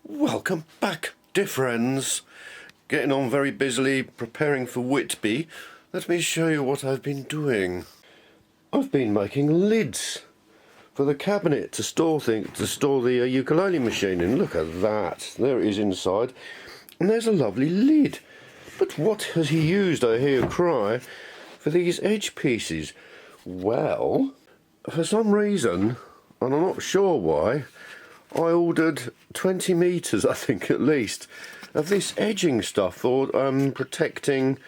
Welcome back, dear friends. Getting on very busily, preparing for Whitby. Let me show you what I've been doing. I've been making lids for the cabinet to store the ukulele machine in. Look at that. There it is inside. And there's a lovely lid. But what has he used, I hear you cry, for these edge pieces? Well, for some reason, and I'm not sure why, I ordered 20 metres, I think at least, of this edging stuff for protecting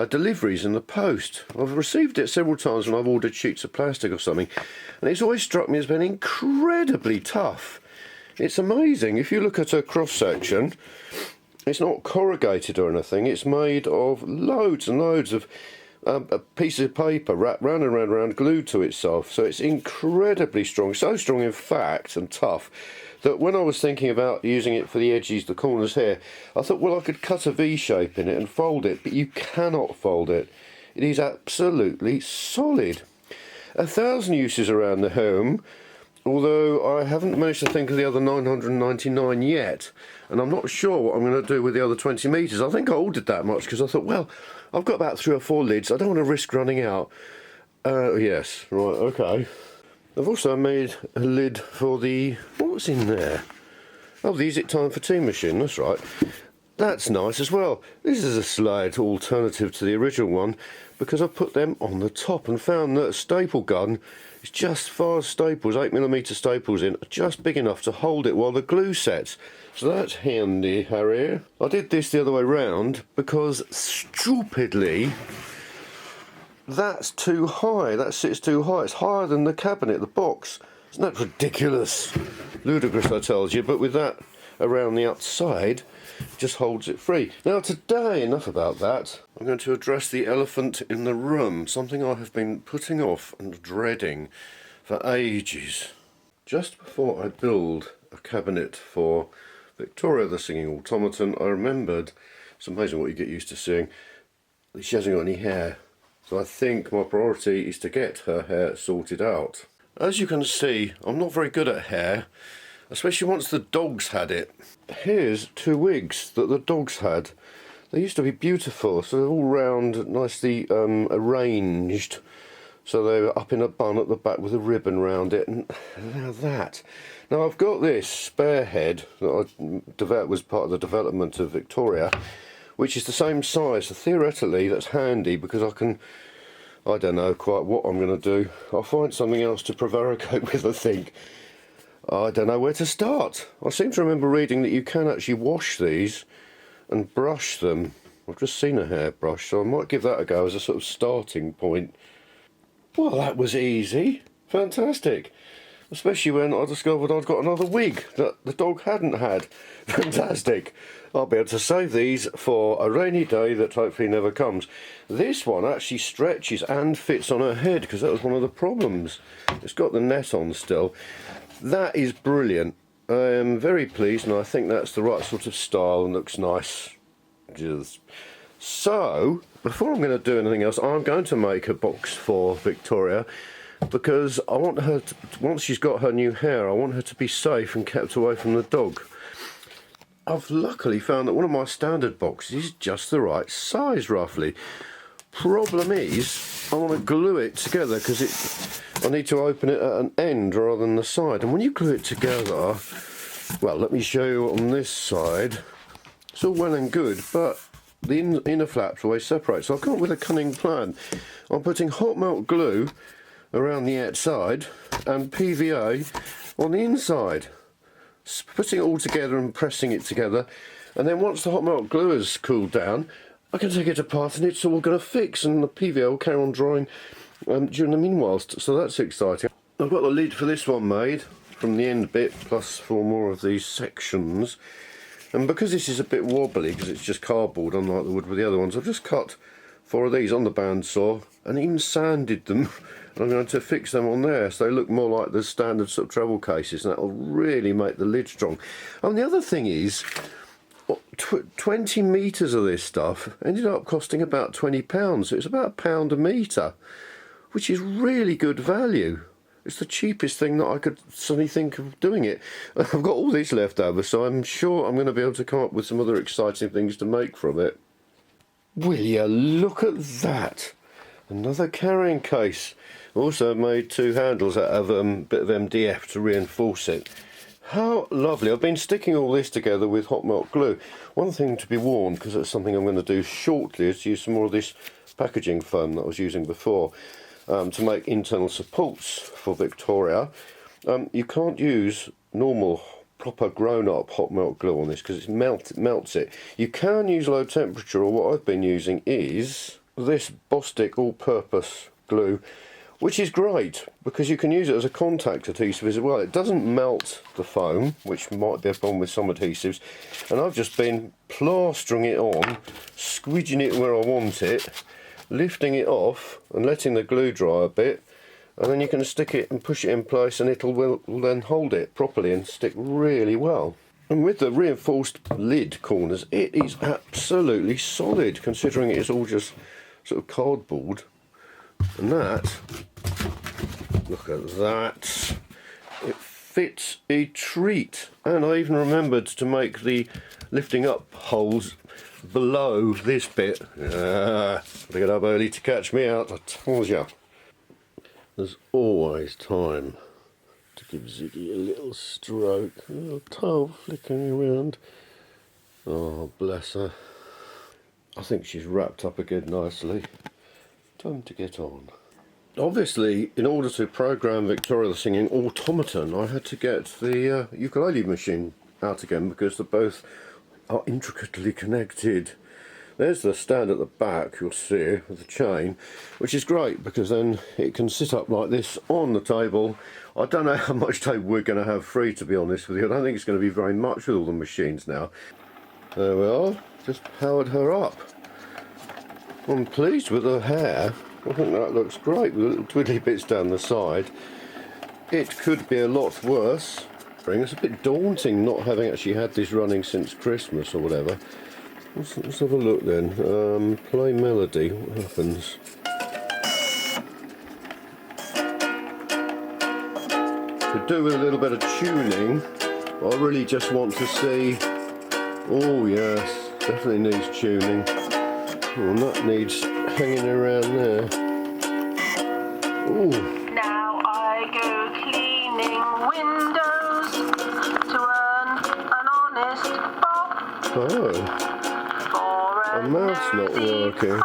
deliveries in the post. I've received it several times when I've ordered sheets of plastic or something, and it's always struck me as being incredibly tough. It's amazing. If you look at a cross-section, it's not corrugated or anything. It's made of loads and loads of a piece of paper wrapped round and round and round, glued to itself. So it's incredibly strong, so strong in fact and tough that when I was thinking about using it for the edges, the corners here, I thought, well, I could cut a V shape in it and fold it, but you cannot fold it. It is absolutely solid. 1,000 uses around the home, although I haven't managed to think of the other 999 yet, and I'm not sure what I'm going to do with the other 20 metres. I think I ordered that much because I thought, well, I've got about 3 or 4 lids, I don't want to risk running out. Yes, right, okay. I've also made a lid for the... what's in there? Oh, the Is It Time for Tea machine, that's right. That's nice as well. This is a slight alternative to the original one because I've put them on the top and found that a staple gun is just 5 staples, 8mm staples in, just big enough to hold it while the glue sets. So that's handy, Harry. I did this the other way round because, stupidly, that's too high. That sits too high. It's higher than the cabinet, the box. Isn't that ridiculous? Ludicrous, I tells you, but with that around the outside, it just holds it free. Now today, enough about that, I'm going to address the elephant in the room, something I have been putting off and dreading for ages. Just before I build a cabinet for Victoria the singing automaton, I remembered, it's amazing what you get used to seeing, that she hasn't got any hair. So I think my priority is to get her hair sorted out. As you can see, I'm not very good at hair, especially once the dogs had it. Here's 2 wigs that the dogs had. They used to be beautiful, so they're all round, nicely arranged. So they were up in a bun at the back with a ribbon round it, and now that. Now I've got this spare head that was part of the development of Victoria, which is the same size, so theoretically that's handy because I don't know quite what I'm going to do. I'll find something else to prevaricate with, I think. I don't know where to start. I seem to remember reading that you can actually wash these and brush them. I've just seen a hairbrush, so I might give that a go as a sort of starting point. Well, that was easy. Fantastic. Especially when I discovered I'd got another wig that the dog hadn't had. Fantastic. I'll be able to save these for a rainy day that hopefully never comes. This one actually stretches and fits on her head because that was one of the problems. It's got the net on still. That is brilliant. I am very pleased and I think that's the right sort of style and looks nice. Just. So, before I'm going to do anything else, I'm going to make a box for Victoria because I want her to, once she's got her new hair, I want her to be safe and kept away from the dog. I've luckily found that one of my standard boxes is just the right size roughly. Problem is, I want to glue it together because I need to open it at an end rather than the side. And when you glue it together, well, let me show you on this side. It's all well and good, but the inner flaps always separate. So I've come up with a cunning plan. I'm putting hot melt glue around the outside and PVA on the inside. Putting it all together and pressing it together, and then once the hot melt glue has cooled down, I can take it apart and it's all going to fix, and the PVA will carry on drying during the meanwhile, so that's exciting. I've got the lid for this one made from the end bit, plus 4 more of these sections, and because this is a bit wobbly because it's just cardboard unlike the wood with the other ones, I've just cut 4 of these on the bandsaw and even sanded them. I'm going to fix them on there so they look more like the standard sort of travel cases, and that will really make the lid strong. And the other thing is, 20 metres of this stuff ended up costing about £20, so it's about £1 a metre, which is really good value. It's the cheapest thing that I could suddenly think of doing it. I've got all these left over, so I'm sure I'm going to be able to come up with some other exciting things to make from it. Will you look at that? Another carrying case. Also made 2 handles out of a bit of MDF to reinforce it. How lovely. I've been sticking all this together with hot melt glue. One thing to be warned, because that's something I'm going to do shortly, is use some more of this packaging foam that I was using before to make internal supports for Victoria. You can't use normal proper grown-up hot melt glue on this because it melts it. You can use low temperature, or what I've been using is this Bostik all-purpose glue, which is great because you can use it as a contact adhesive as well. It doesn't melt the foam, which might be a problem with some adhesives, and I've just been plastering it on, squidging it where I want it, lifting it off and letting the glue dry a bit, and then you can stick it and push it in place, and will then hold it properly and stick really well. And with the reinforced lid corners, it is absolutely solid, considering it's all just sort of cardboard. And that, look at that, it fits a treat. And I even remembered to make the lifting up holes below this bit. Gotta get up early to catch me out, I told you. There's always time to give Ziggy a little stroke, a little toe flicking around. Oh, bless her. I think she's wrapped up again nicely. Time to get on. Obviously, in order to program Victoria the Singing automaton, I had to get the ukulele machine out again because they both are intricately connected. There's the stand at the back, you'll see, with the chain, which is great because then it can sit up like this on the table. I don't know how much time we're going to have free, to be honest with you. I don't think it's going to be very much with all the machines now. There we are, just powered her up. I'm pleased with her hair. I think that looks great with little twiddly bits down the side. It could be a lot worse. It's a bit daunting not having actually had this running since Christmas or whatever. Let's have a look then. Play melody. What happens? Could do with a little bit of tuning. I really just want to see. Oh yes, definitely needs tuning. Oh, and that needs hanging around there. Ooh. Now I go cleaning windows to earn an honest bob. Oh. My mouth's not working.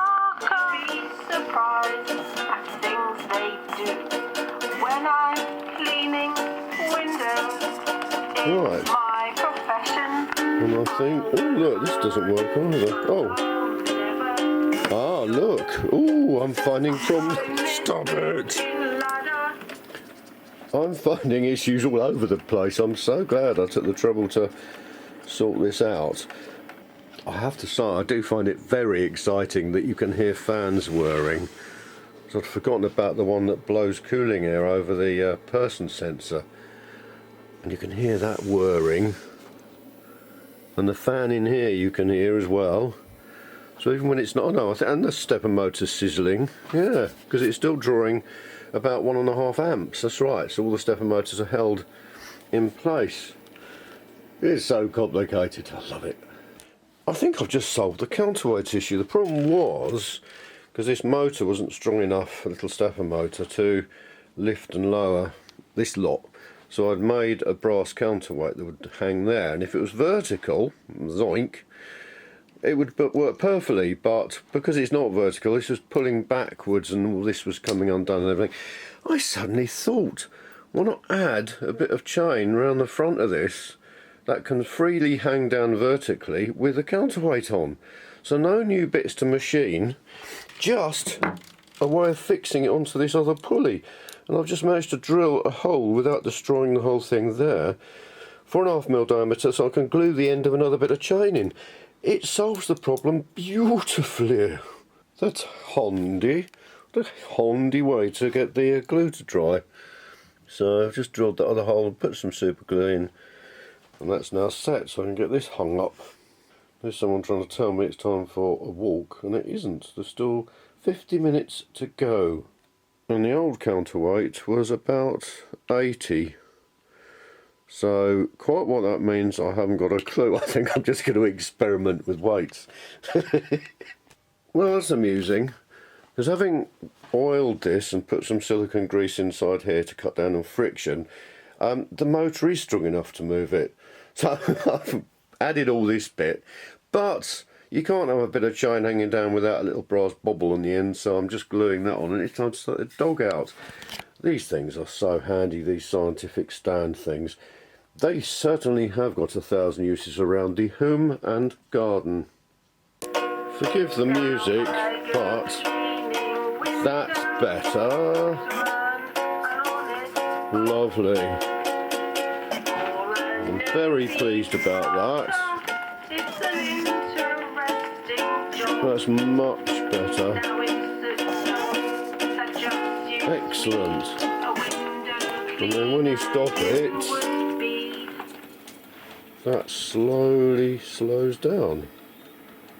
Surprised at things they do when I'm cleaning windows. Right. It's my profession. And I think, oh look, this doesn't work either. Oh. Ah, look. Oh, I'm finding problems. Stop it. I'm finding issues all over the place. I'm so glad I took the trouble to sort this out. I have to say, I do find it very exciting that you can hear fans whirring. So I'd forgotten about the one that blows cooling air over the person sensor. And you can hear that whirring. And the fan in here you can hear as well. So even when it's not, no, I think, and the stepper motor's sizzling. Yeah, because it's still drawing about 1.5 amps. That's right, so all the stepper motors are held in place. It's so complicated, I love it. I think I've just solved the counterweight issue. The problem was, because this motor wasn't strong enough, a little stepper motor, to lift and lower this lot. So I'd made a brass counterweight that would hang there, and if it was vertical, zoink, it would work perfectly, but because it's not vertical, this was pulling backwards and all this was coming undone and everything. I suddenly thought, why not add a bit of chain around the front of this that can freely hang down vertically with a counterweight on. So no new bits to machine, just a way of fixing it onto this other pulley. And I've just managed to drill a hole without destroying the whole thing there, 4.5mm diameter, so I can glue the end of another bit of chain in. It solves the problem beautifully. That's handy. The handy way to get the glue to dry. So I've just drilled that other hole and put some super glue in. And that's now set, so I can get this hung up. There's someone trying to tell me it's time for a walk, and it isn't. There's still 50 minutes to go. and the old counterweight was about 80. So quite what that means I haven't got a clue. I think I'm just going to experiment with weights. Well, that's amusing, because having oiled this and put some silicone grease inside here to cut down on friction, the motor is strong enough to move it. So I've added all this bit, but you can't have a bit of chain hanging down without a little brass bobble on the end, so I'm just gluing that on, and it's time to start the dog out. These things are so handy, these scientific stand things. They certainly have got 1,000 uses around the home and garden. Forgive the music, but that's better. Lovely. I'm very pleased about that. That's much better. Excellent. And then when you stop it, that slowly slows down.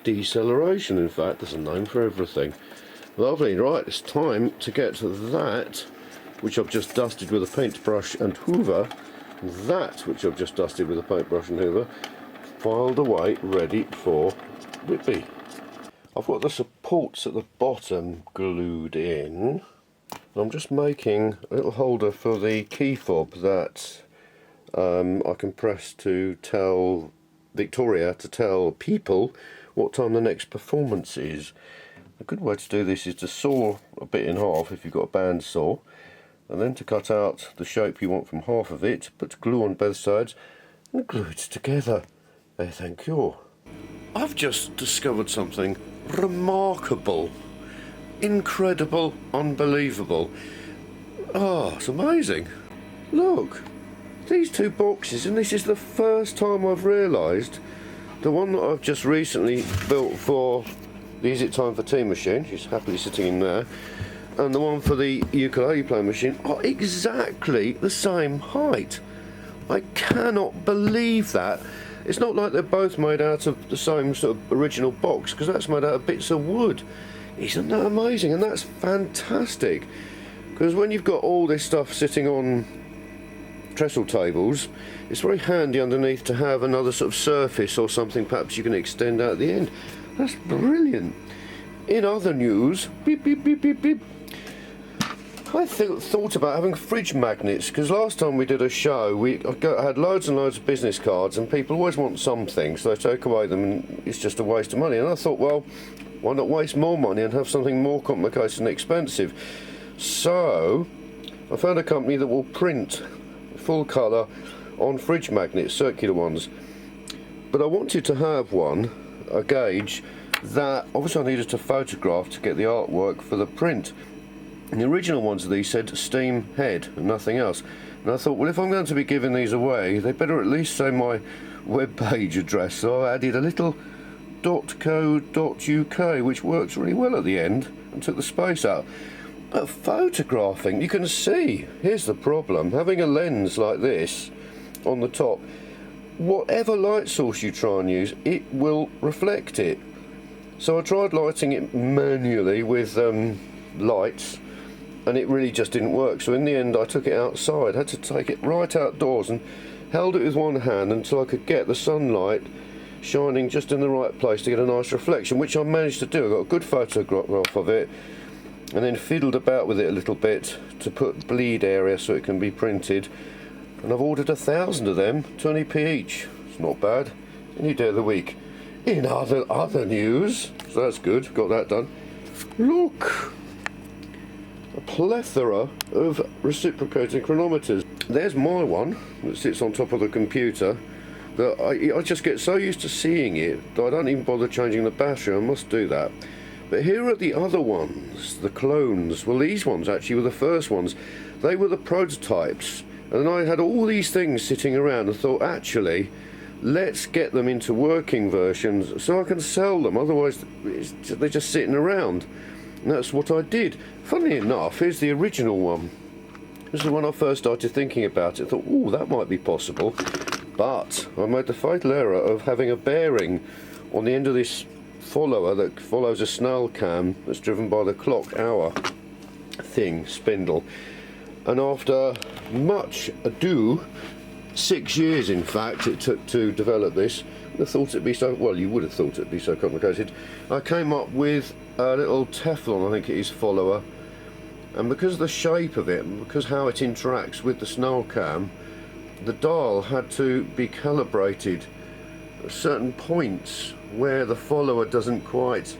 Deceleration, in fact, there's a name for everything. Lovely. Right, it's time to get to that which I've just dusted with a paintbrush and hoover, that which I've just dusted with a paintbrush and hoover, filed away, ready for Whitby. I've got the supports at the bottom glued in. I'm just making a little holder for the key fob that I can press to tell Victoria to tell people what time the next performance is. A good way to do this is to saw a bit in half if you've got a band saw, and then to cut out the shape you want from half of it, put glue on both sides and glue it together. Thank you. I've just discovered something remarkable, incredible, unbelievable. Oh, it's amazing. Look, these two boxes, and this is the first time I've realised the one that I've just recently built for the Is It Time for Tea machine, she's happily sitting in there, and the one for the ukulele playing machine are exactly the same height. I cannot believe that. It's not like they're both made out of the same sort of original box, because that's made out of bits of wood. Isn't that amazing? And that's fantastic, because when you've got all this stuff sitting on trestle tables, it's very handy underneath to have another sort of surface or something perhaps you can extend out at the end. That's brilliant. In other news, beep beep beep beep beep, I thought about having fridge magnets, because last time we did a show I had loads and loads of business cards, and people always want something, so they take away them and it's just a waste of money. And I thought, well, why not waste more money and have something more complicated and expensive? So I found a company that will print full colour on fridge magnets, circular ones. But I wanted to have one, a gauge, that obviously I needed to photograph to get the artwork for the print. And the original ones of these said steam head and nothing else. And I thought, well, if I'm going to be giving these away, they better at least say my web page address. So I added a little .co.uk, which works really well at the end, and took the space out. But photographing, you can see, here's the problem, having a lens like this on the top, whatever light source you try and use, it will reflect it. So I tried lighting it manually with lights, and it really just didn't work. So in the end I took it outside, had to take it right outdoors and held it with one hand until I could get the sunlight shining just in the right place to get a nice reflection, which I managed to do. I got a good photograph of it, and then fiddled about with it a little bit to put bleed area so it can be printed. And I've ordered 1,000 of them, 20p each. It's not bad. Any day of the week. In other news, so that's good, got that done. Look, a plethora of reciprocating chronometers. There's my one that sits on top of the computer, that I just get so used to seeing it that I don't even bother changing the battery. I must do that. But here are the other ones, the clones. Well, these ones actually were the first ones. They were the prototypes. And I had all these things sitting around and thought, actually, let's get them into working versions so I can sell them. Otherwise, they're just sitting around. And that's what I did. Funnily enough, here's the original one. This is when I first started thinking about it. I thought, oh, that might be possible. But I made the fatal error of having a bearing on the end of this follower that follows a snail cam that's driven by the clock hour. thing, spindle. And after much ado, 6 years in fact it took to develop this. I thought it'd be so, well, you would have thought it'd be so complicated. I came up with a little Teflon, I think it is, follower, and because of the shape of it and because how it interacts with the snarl cam, the dial had to be calibrated at certain points where the follower doesn't quite,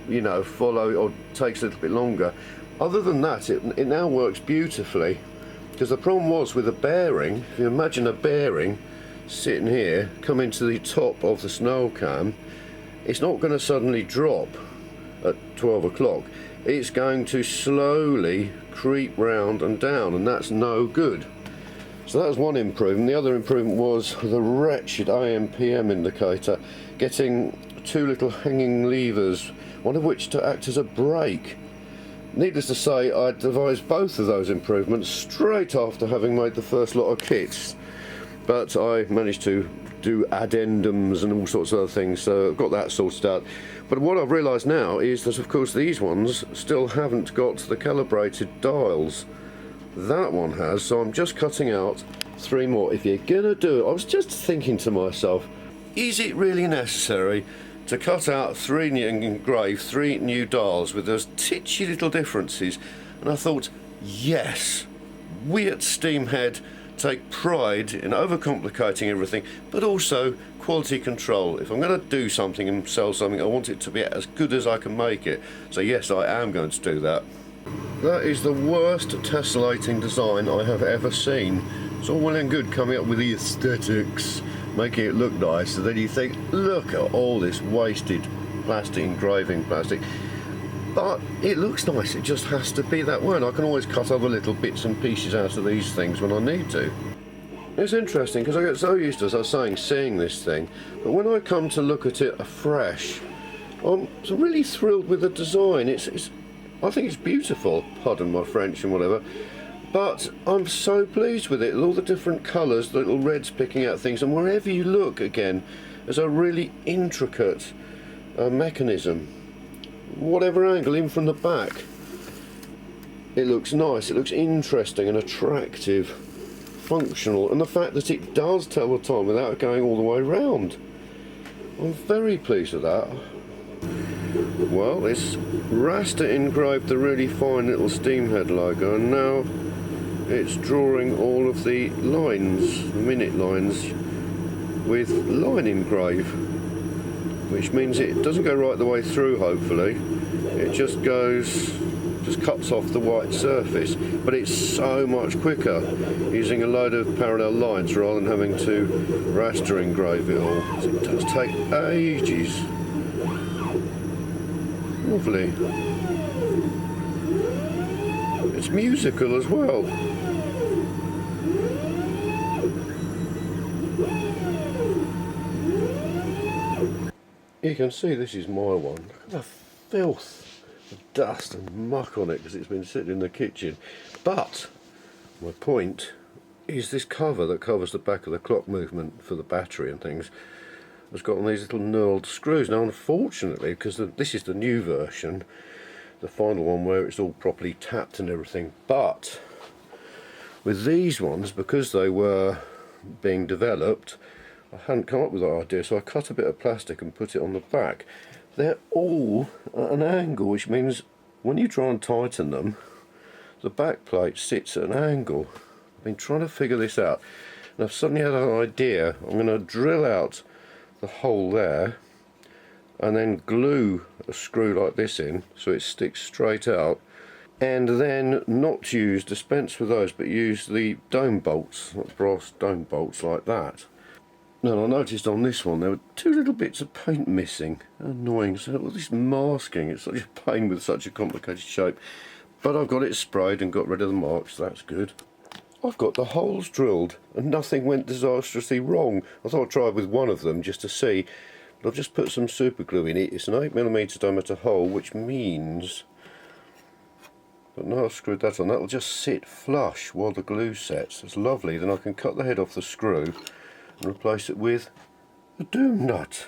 you know, follow, or takes a little bit longer. Other than that, it now works beautifully, because the problem was with a bearing. If you imagine a bearing sitting here, coming to the top of the snarl cam, it's not going to suddenly drop at 12 o'clock. It's going to slowly creep round and down, and that's no good. So that was one improvement. The other improvement was the wretched AM/PM indicator, getting two little hanging levers, one of which to act as a brake. Needless to say, I devised both of those improvements straight after having made the first lot of kits, but I managed to do addendums and all sorts of other things, so I've got that sorted out. But what I've realised now is that of course these ones still haven't got the calibrated dials. That one has, so I'm just cutting out 3 more. If you're gonna do it, I was just thinking to myself, is it really necessary to cut out 3 new, and engrave 3 new dials with those titchy little differences? And I thought, yes, we at Steamhead take pride in overcomplicating everything, but also quality control. If I'm going to do something and sell something, I want it to be as good as I can make it. So yes, I am going to do that. That is the worst tessellating design I have ever seen. It's all well and good coming up with the aesthetics, making it look nice, and then you think, look at all this wasted plastic, engraving plastic. But it looks nice, it just has to be that way. And I can always cut other little bits and pieces out of these things when I need to. It's interesting because I get so used to, as I was saying, seeing this thing, but when I come to look at it afresh, I'm really thrilled with the design. I think it's beautiful, pardon my French and whatever, but I'm so pleased with it, all the different colours, the little reds picking out things, and wherever you look again, there's a really intricate mechanism. Whatever angle, in from the back, it looks nice, it looks interesting and attractive, functional, and the fact that it does tell the time without going all the way round. I'm very pleased with that. Well, it's raster engraved the really fine little Steamhead logo, and now it's drawing all of the lines, the minute lines, with line engrave, which means it doesn't go right the way through, hopefully. It just cuts off the white surface, but it's so much quicker using a load of parallel lines rather than having to raster engrave it all. It does take ages. Lovely. It's musical as well. You can see this is my one. Look at the filth, the dust and muck on it because it's been sitting in the kitchen. But my point is this cover that covers the back of the clock movement for the battery and things has got on these little knurled screws. Now unfortunately, because this is the new version, the final one where it's all properly tapped and everything, but with these ones, because they were being developed, I hadn't come up with that idea, so I cut a bit of plastic and put it on the back. They're all at an angle, which means when you try and tighten them, the back plate sits at an angle. I've been trying to figure this out, and I've suddenly had an idea. I'm going to drill out the hole there and then glue a screw like this in so it sticks straight out, and then not dispense with those, but use the dome bolts, brass dome bolts like that. Now I noticed on this one there were 2 little bits of paint missing. Annoying. So all this masking, it's such a pain with such a complicated shape. But I've got it sprayed and got rid of the marks, so that's good. I've got the holes drilled and nothing went disastrously wrong. I thought I'd try with one of them just to see, but I've just put some super glue in it. It's an 8mm diameter hole, which means that now I've screwed that on, that'll just sit flush while the glue sets. It's lovely. Then I can cut the head off the screw and replace it with a doom nut.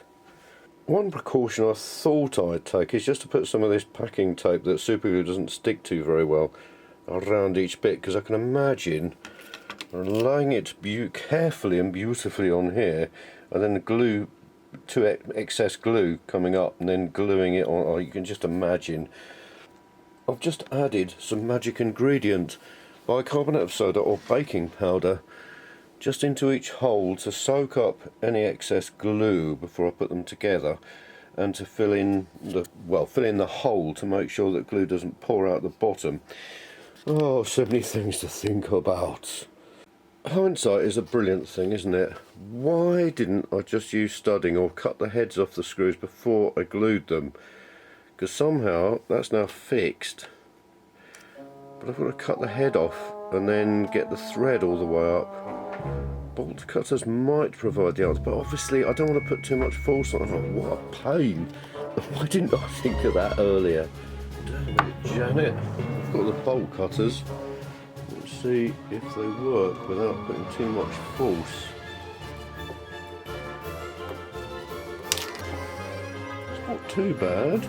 One precaution I thought I'd take is just to put some of this packing tape that super glue doesn't stick to very well around each bit, because I can imagine laying it carefully and beautifully on here, and then the glue, excess glue coming up and then gluing it on. Oh, you can just imagine. I've just added some magic ingredient, bicarbonate of soda or baking powder, just into each hole to soak up any excess glue before I put them together, and to fill in the hole to make sure that glue doesn't pour out the bottom. Oh, so many things to think about. Hindsight is a brilliant thing, isn't it? Why didn't I just use studding or cut the heads off the screws before I glued them? Because somehow that's now fixed, but I've got to cut the head off and then get the thread all the way up. Bolt cutters might provide the answer, but obviously I don't want to put too much force on it. Oh, what a pain! Why didn't I think of that earlier? Damn it, Janet. I've got the bolt cutters. Let's see if they work without putting too much force. It's not too bad.